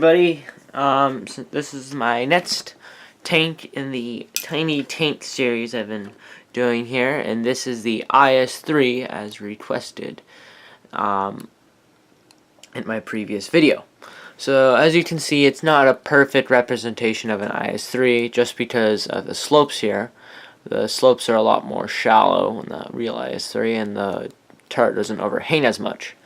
Everybody, so this is my next tank in the tiny tank series I've been doing here, and this is the IS-3 as requested in my previous video. So as you can see, it's not a perfect representation of an IS-3 just because of the slopes here. The slopes are a lot more shallow in the real IS-3, and the turret doesn't overhang as much.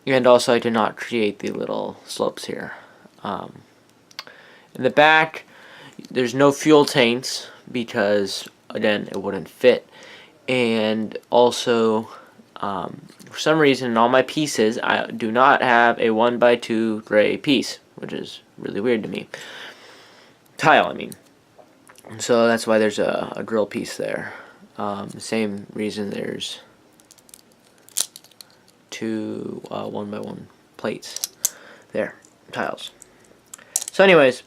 And also I did not create the little slopes here. In the back, there's no fuel tanks because, again, it wouldn't fit. And also, for some reason, in all my pieces, I do not have a 1x2 gray piece, which is really weird to me. Tile, I mean. So that's why there's a grill piece there. The same reason there's two 1x1 plates there, tiles. So anyways,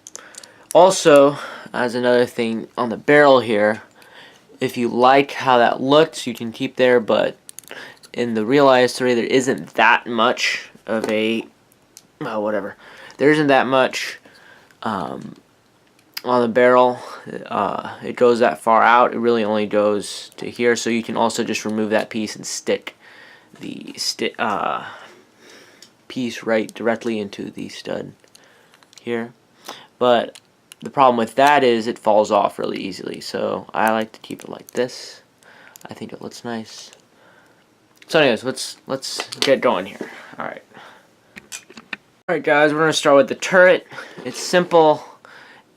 also as another thing on the barrel here, if you like how that looks, you can keep there, but in the real IS-3 there isn't that much of a whatever. There isn't that much on the barrel. It goes that far out. It really only goes to here, so you can also just remove that piece and stick the piece right directly into the stud here. But the problem with that is it falls off really easily, so I like to keep it like this. I think it looks nice. So anyways, let's get going here. Alright guys, we're gonna start with the turret. It's simple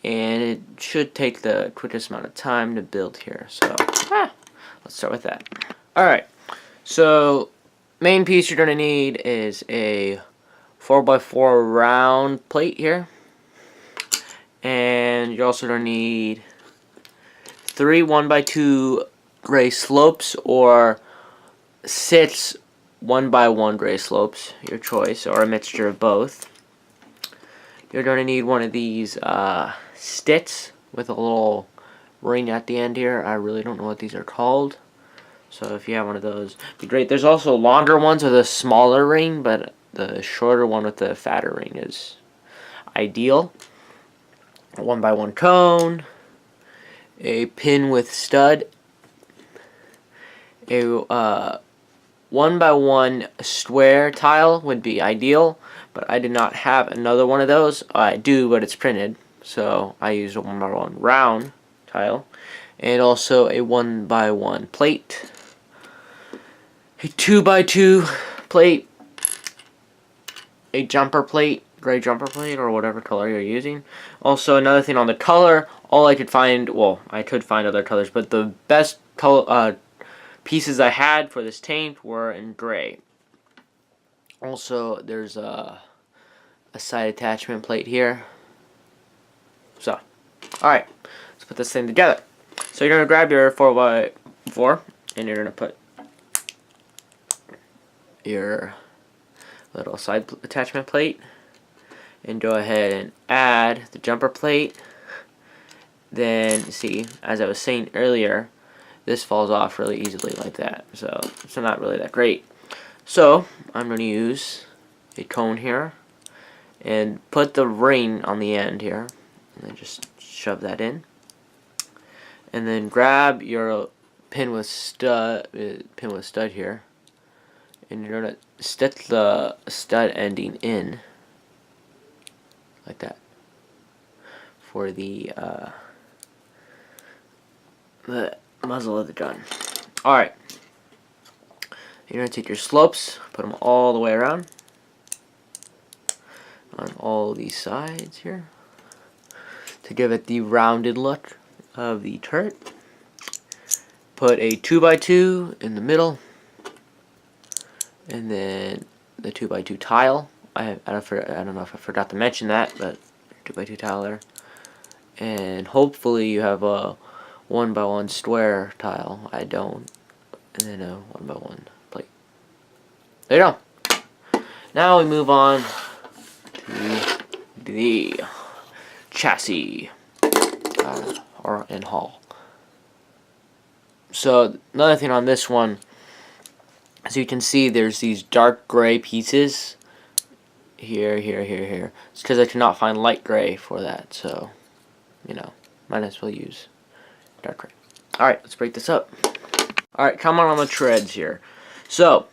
and it should take the quickest amount of time to build here, so let's start with that. Alright, so main piece you're gonna need is a 4x4 round plate here. And you're also going to need 3 1x2 gray slopes or 6 1x1 gray slopes, your choice, or a mixture of both. You're going to need one of these sticks with a little ring at the end here. I really don't know what these are called, so if you have one of those, it'd be great. There's also longer ones with a smaller ring, but the shorter one with the fatter ring is ideal. A 1x1 cone, a pin with stud, a 1x1 square tile would be ideal, but I did not have another one of those. I do, but it's printed, so I used a 1x1 round tile, and also a 1x1 plate, a 2x2 plate, a jumper plate, gray jumper plate, or whatever color you're using. Also, another thing on the color, all I could find, well, I could find other colors, but the best color pieces I had for this tank were in gray. Also, there's a side attachment plate here. So, alright, let's put this thing together. So you're going to grab your 4x4, and you're going to put your little side attachment plate, and go ahead and add the jumper plate. Then, see, as I was saying earlier, this falls off really easily like that, so it's not really that great. So I'm going to use a cone here and put the ring on the end here, and then just shove that in, and then grab your pin with stud here, and you're going to stick the stud ending in like that for the muzzle of the gun. Alright, you're going to take your slopes, put them all the way around on all these sides here to give it the rounded look of the turret. Put a 2x2 in the middle, and then the 2x2 tile. I don't know if I forgot to mention that, but 2x2 tile there. And hopefully you have a 1x1 square tile. I don't. And then a 1x1 plate. There you go. Now we move on to the chassis and hull. So another thing on this one, as you can see, there's these dark gray pieces here, here, here, here. It's because I cannot find light gray for that, so, you know, might as well use dark gray. Alright, let's break this up. Alright, come on the treads here. So,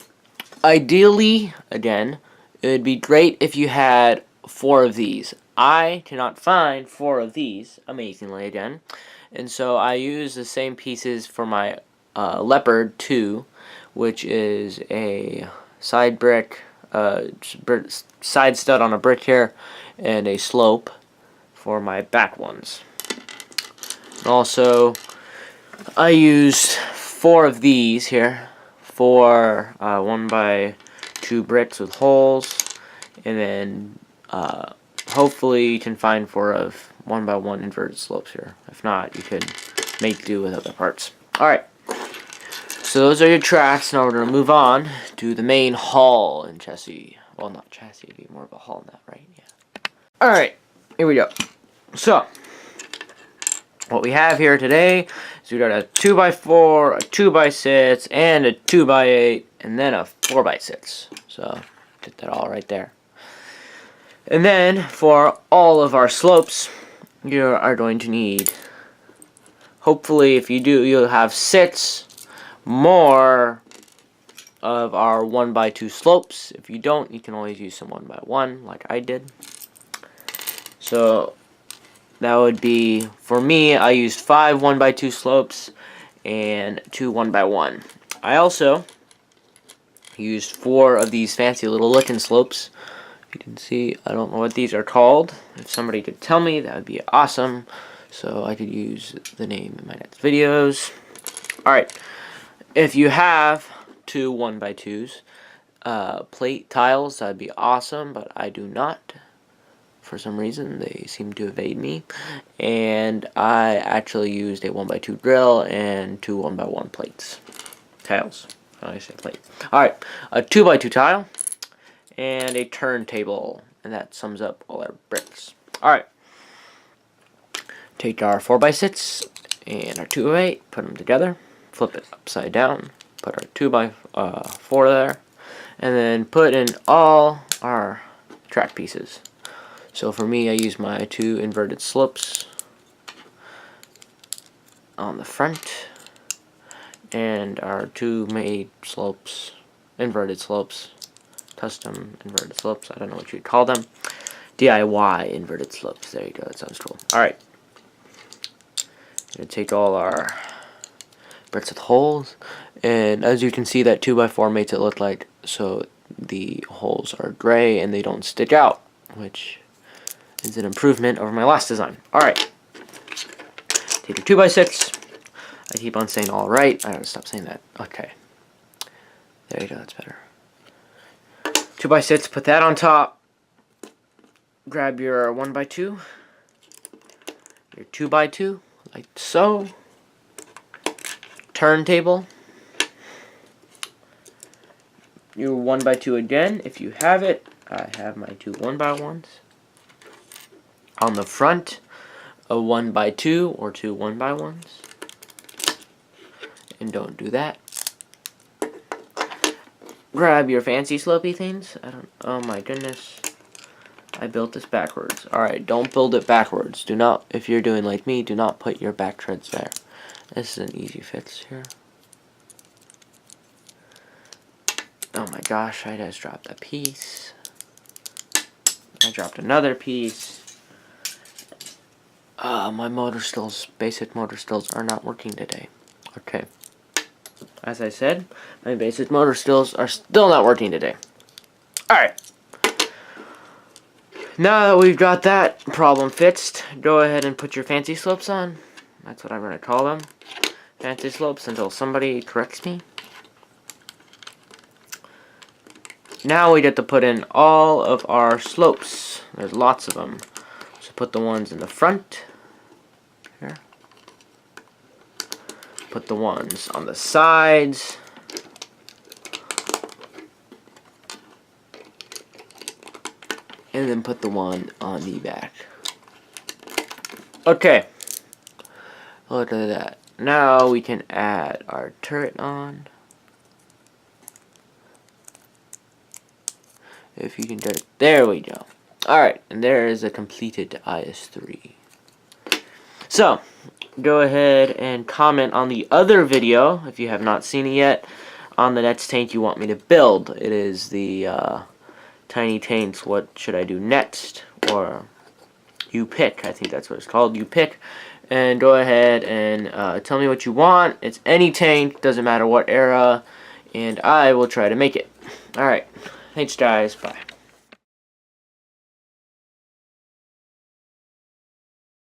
ideally, again, it would be great if you had 4 of these. I cannot find 4 of these, amazingly again. And so I use the same pieces for my Leopard 2, which is a side brick, side stud on a brick here, and a slope for my back ones. And also, I used 4 of these here, 4 1x2 bricks with holes, and then hopefully you can find 4 of 1x1 inverted slopes here. If not, you could make do with other parts. Alright, so those are your tracks. Now we're going to move on to the main hull and chassis. Well, not chassis, it'd be more of a hull now, right? Yeah. Alright, here we go. So, what we have here today is we got a 2x4, a 2x6, and a 2x8, and then a 4x6. So, get that all right there. And then, for all of our slopes, you are going to need, hopefully, if you do, you'll have 6 more of our 1x2 slopes. If you don't, you can always use some 1x1, like I did. So, that would be, for me, I used 5 1x2 slopes and 2 1x1. I also used 4 of these fancy little looking slopes. If you can see, I don't know what these are called. If somebody could tell me, that would be awesome. So I could use the name in my next videos. Alright, if you have 2 1x2s, plate tiles, that'd be awesome, but I do not. For some reason, they seem to evade me. And I actually used a 1x2 drill and 2 1x1 plates. Tiles. I say plate. Alright, a 2x2 tile and a turntable. And that sums up all our bricks. Alright. Take our 4x6 and our 2x8, put them together, flip it upside down, put our 2x4 there, and then put in all our track pieces. So for me, I use my 2 inverted slopes on the front, and our 2 made slopes, inverted slopes, custom inverted slopes, I don't know what you'd call them, DIY inverted slopes, there you go, that sounds cool. Alright, going to take all our bricks with holes, and as you can see, that 2x4 makes it look like so the holes are gray and they don't stick out, which is an improvement over my last design. Alright, take your 2x6. I keep on saying alright, I gotta stop saying that. Okay, there you go, that's better. 2x6, put that on top. Grab your 1x2, your 2x2, like so. Turntable. Your 1x2 again, if you have it. I have my 2 1x1s. On the front, a 1x2 or 2 1x1s. And don't do that. Grab your fancy slopey things. Oh my goodness. I built this backwards. Alright, don't build it backwards. Do not, if you're doing like me, do not put your back treads there. This is an easy fix here. Oh my gosh, I just dropped a piece. I dropped another piece. My motor skills, basic motor skills are not working today. Okay. As I said, my basic motor skills are still not working today. Alright. Now that we've got that problem fixed, go ahead and put your fancy slopes on. That's what I'm going to call them. Fancy slopes until somebody corrects me. Now we get to put in all of our slopes. There's lots of them. So put the ones in the front. Here. Put the ones on the sides. And then put the one on the back. Okay. Look at that. Now we can add our turret on. If you can get it. There we go. Alright, and there is a completed IS-3. So, go ahead and comment on the other video, if you have not seen it yet, on the next tank you want me to build. It is the tiny tanks, what should I do next? Or you pick, I think that's what it's called, you pick. And go ahead and tell me what you want. It's any tank, doesn't matter what era, and I will try to make it. Alright, thanks guys, bye.